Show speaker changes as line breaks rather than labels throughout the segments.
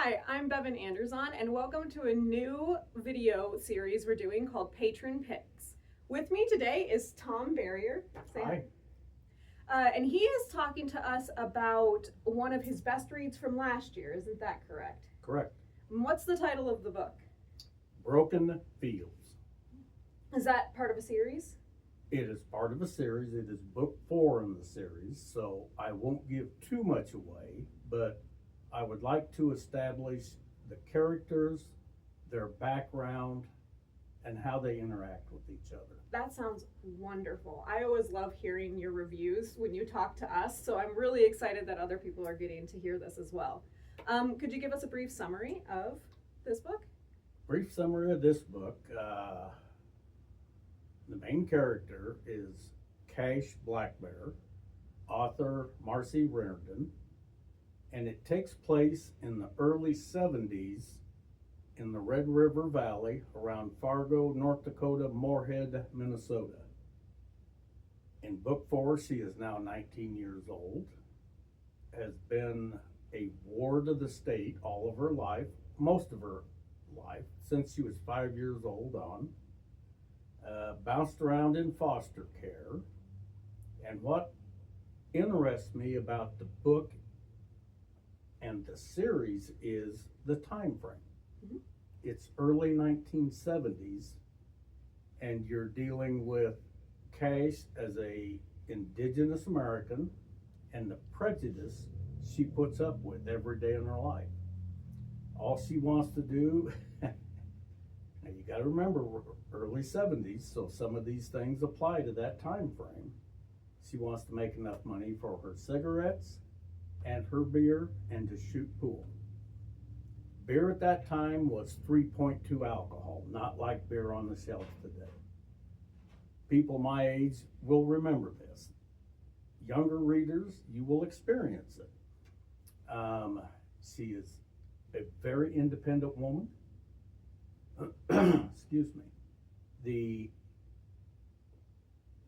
Hi, I'm Bevin and welcome to a new video series we're doing called Patron Picks. With me today is Tom Berrier.
Hi.
And he is talking to us about one of his best reads from last year, isn't that correct?
Correct.
And what's the title of the book?
Broken Fields.
Is that part of a series?
It is part of a series. It is book 4 in the series, so I won't give too much away, but I would like to establish the characters, their background, and how they interact with each other.
That sounds wonderful. I always love hearing your reviews when you talk to us, so I'm really excited that other people are getting to hear this as well. Could you give us a brief summary of this book?
Brief summary of this book. The main character is Cash Blackbear, author Marcie Rendon, and it takes place in the early 70s in the Red River Valley around Fargo, North Dakota, Moorhead, Minnesota. In book 4, she is now 19 years old, has been a ward of the state all of her life, most of her life, since she was 5 years old on, bounced around in foster care. And what interests me about the book and the series is the time frame. Mm-hmm. It's early 1970s, and you're dealing with Cash as a indigenous American and the prejudice she puts up with every day in her life. All she wants to do, now you got to remember, we're early 70s, so some of these things apply to that time frame. She wants to make enough money for her cigarettes and her beer and to shoot pool. Beer at that time was 3.2 alcohol, not like beer on the shelf today. People my age will remember this. Younger readers, you will experience it. She is a very independent woman. Excuse me. The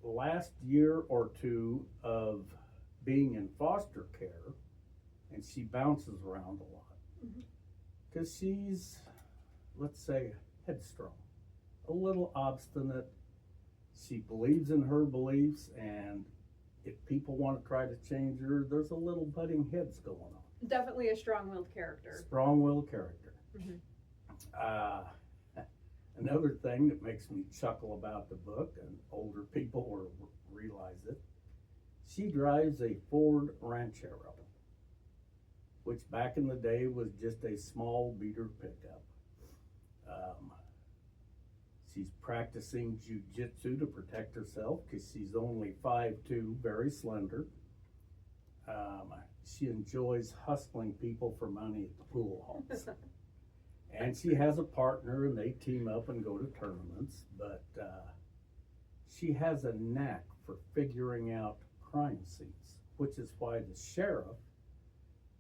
last year or two of being in foster care, and she bounces around a lot because she's, let's say, headstrong, a little obstinate. She believes in her beliefs, and if people want to try to change her, there's a little butting heads going on.
Definitely a strong-willed character.
Strong-willed character. Another thing that makes me chuckle about the book, and older people will realize it, she drives a Ford Ranchero, which back in the day was just a small beater pickup. She's practicing jiu-jitsu to protect herself because she's only 5'2", very slender. She enjoys hustling people for money at the pool halls. And she has a partner, and they team up and go to tournaments, but she has a knack for figuring out crime scenes, which is why the sheriff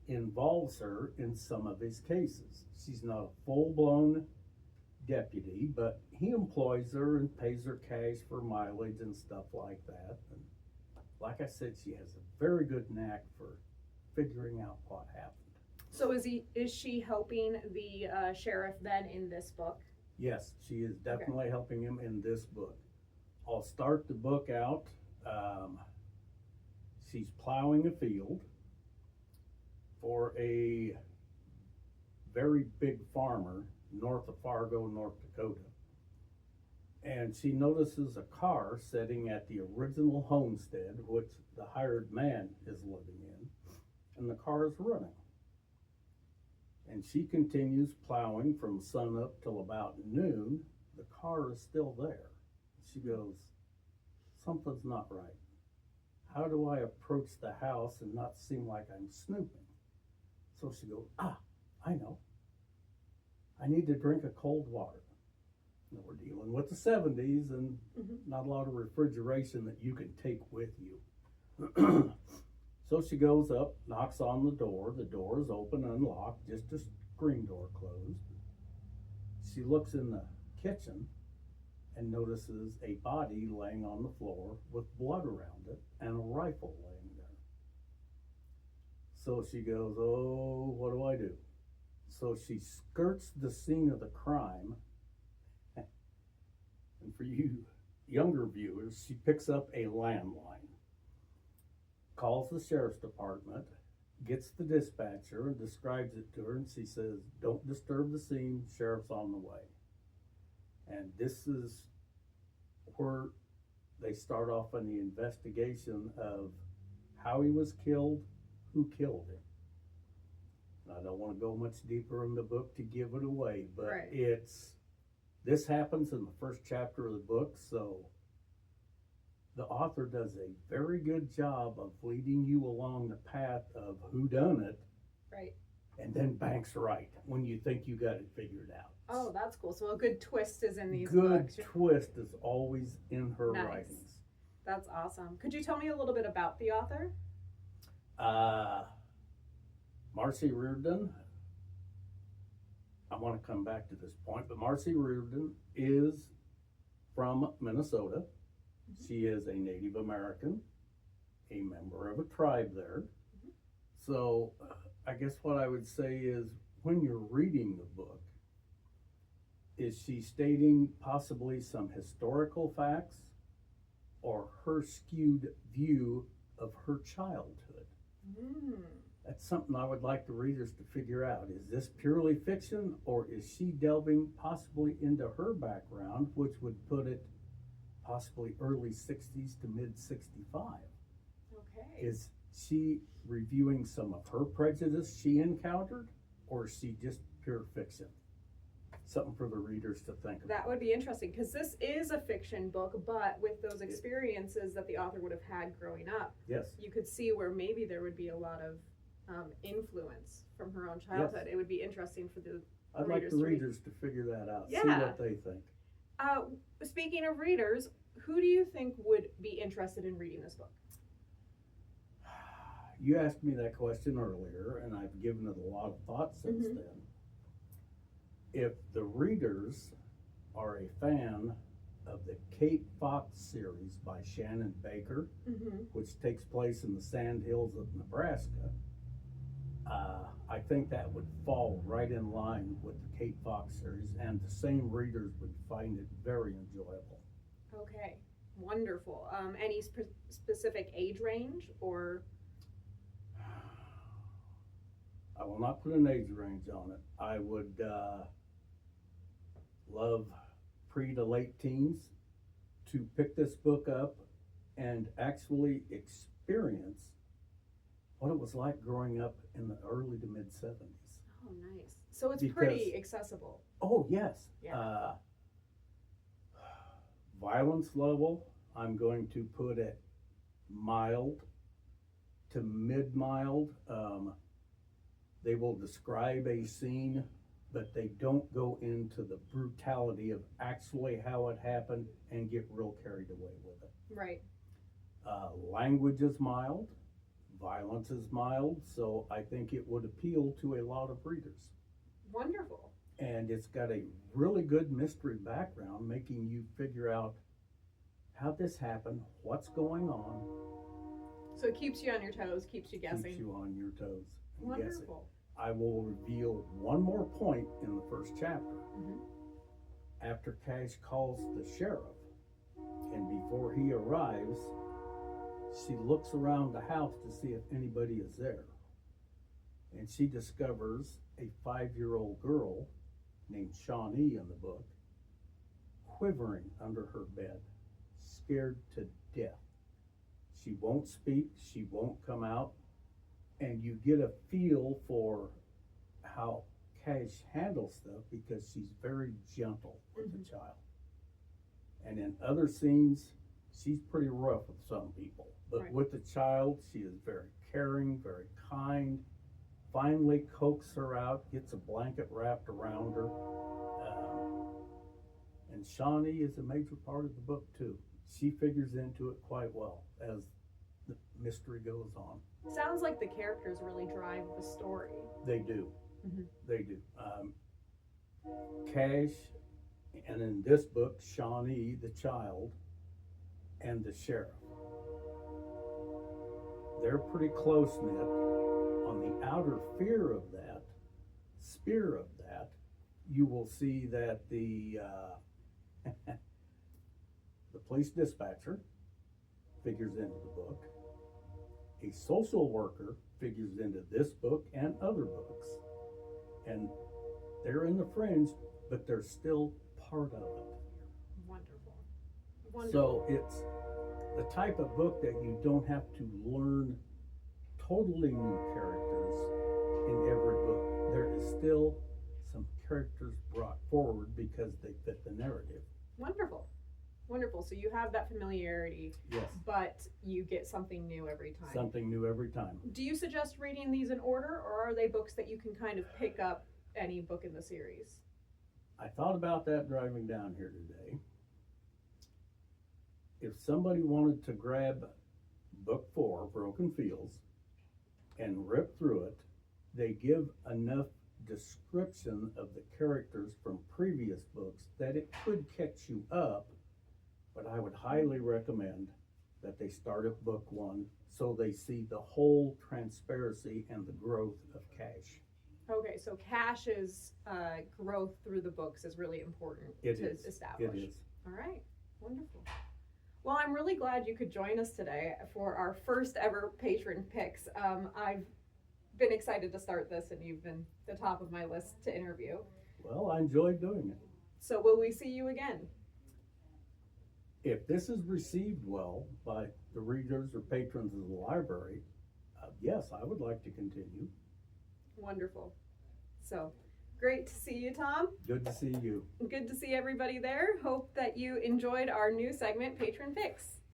involves her in some of his cases. She's not a full-blown deputy, but he employs her and pays her cash for mileage and stuff like that. And like I said, she has a very good knack for figuring out what happened.
So is she helping the sheriff then in this book?
Yes, she is definitely helping him in this book. I'll start the book out. She's plowing a field for a very big farmer north of Fargo, North Dakota. And she notices a car sitting at the original homestead, which the hired man is living in, and the car is running. And she continues plowing from sunup till about noon. The car is still there. She goes, something's not right. How do I approach the house and not seem like I'm snooping? So she goes, I know. I need to drink a cold water. Now we're dealing with the 70s and not a lot of refrigeration that you can take with you. So she goes up, knocks on the door. The door is open, unlocked, just a screen door closed. She looks in the kitchen and notices a body laying on the floor with blood around it and a rifle laying there. So she goes, oh, what do I do? So she skirts the scene of the crime. And for you younger viewers, she picks up a landline, calls the sheriff's department, gets the dispatcher and describes it to her, and she says, "Don't disturb the scene, sheriff's on the way." And this is where they start off on the investigation of how he was killed, who killed him. And I don't want to go much deeper in the book to give it away, but
Right.
this happens in the first chapter of the book, so the author does a very good job of leading you along the path of who done it,
Right.
and then banks right when you think you got it figured out.
Oh, that's cool. So a good twist is in these
Good
books.
twist is always in her
Nice.
writings.
That's awesome. Could you tell me a little bit about the author?
Marcie Reardon, I want to come back to this point, but Marcie Reardon is from Minnesota. She is a Native American, a member of a tribe there. So I guess what I would say is when you're reading the book, is she stating possibly some historical facts or her skewed view of her childhood? That's something I would like the readers to figure out. Is this purely fiction, or is she delving possibly into her background, which would put it possibly early 60s to mid 65?
Okay.
Is she reviewing some of her prejudice she encountered, or is she just pure fiction? Something for the readers to think about.
That would be interesting because this is a fiction book, but with those experiences that the author would have had growing up,
Yes.
you could see where maybe there would be a lot of influence from her own childhood.
Yes.
It would be interesting for the
I'd like
readers
the
to read.
readers to figure that out, see
Yeah.
what they think.
Speaking of readers, who do you think would be interested in reading this book?
You asked me that question earlier, and I've given it a lot of thought since
Mhm.
then. If the readers are a fan of the Kate Fox series by Shannon Baker, which takes place in the Sand Hills of Nebraska, I think that would fall right in line with the Kate Fox series, and the same readers would find it very enjoyable.
Okay, wonderful. Any specific age range or?
I will not put an age range on it. I would love pre to late teens to pick this book up and actually experience what it was like growing up in the early to mid 70s.
Oh, nice. So it's
Because-
pretty accessible.
Oh, yes.
Yeah.
Violence level, I'm going to put it mild to mid mild. They will describe a scene, but they don't go into the brutality of actually how it happened and get real carried away with it.
Right.
Language is mild, violence is mild, so I think it would appeal to a lot of readers.
Wonderful.
And it's got a really good mystery background, making you figure out how this happened, what's going on.
So it keeps you on your toes, keeps you guessing.
Keeps you on your toes and guessing.
Wonderful.
I will reveal one more point in the first chapter.
Mhm.
After Cash calls the sheriff, and before he arrives, she looks around the house to see if anybody is there. And she discovers a 5-year-old girl named Shawnee in the book, quivering under her bed, scared to death. She won't speak, she won't come out, and you get a feel for how Cash handles stuff because she's very gentle with the child. And in other scenes, she's pretty rough with some people, but
Right.
with the child, she is very caring, very kind, finally coaxes her out, gets a blanket wrapped around her. And Shawnee is a major part of the book too. She figures into it quite well as the mystery goes on.
Sounds like the characters really drive the story.
They do.
Mhm.
They do. Cash, and in this book, Shawnee, the child, and the sheriff. They're pretty close knit. On the outer fear of that, spear of that, you will see that the the police dispatcher figures into the book. A social worker figures into this book and other books. And they're in the fringe, but they're still part of it.
Wonderful.
So it's the type of book that you don't have to learn totally new characters in every book. There is still some characters brought forward because they fit the narrative.
Wonderful. Wonderful. So you have that familiarity,
Yes.
but you get something new every time.
Something new every time.
Do you suggest reading these in order, or are they books that you can kind of pick up any book in the series?
I thought about that driving down here today. If somebody wanted to grab book 4, Broken Fields, and rip through it, they give enough description of the characters from previous books that it could catch you up, but I would highly recommend that they start at book 1 so they see the whole transparency and the growth of Cash.
Okay, so Cash's growth through the books is really important to establish.
It is.
All right, wonderful. Well, I'm really glad you could join us today for our first ever Patron Picks. I've been excited to start this, and you've been the top of my list to interview.
Well, I enjoyed doing it.
So will we see you again?
If this is received well by the readers or patrons of the library, yes, I would like to continue.
Wonderful. So, great to see you, Tom.
Good to see you.
Good to see everybody there. Hope that you enjoyed our new segment, Patron Picks.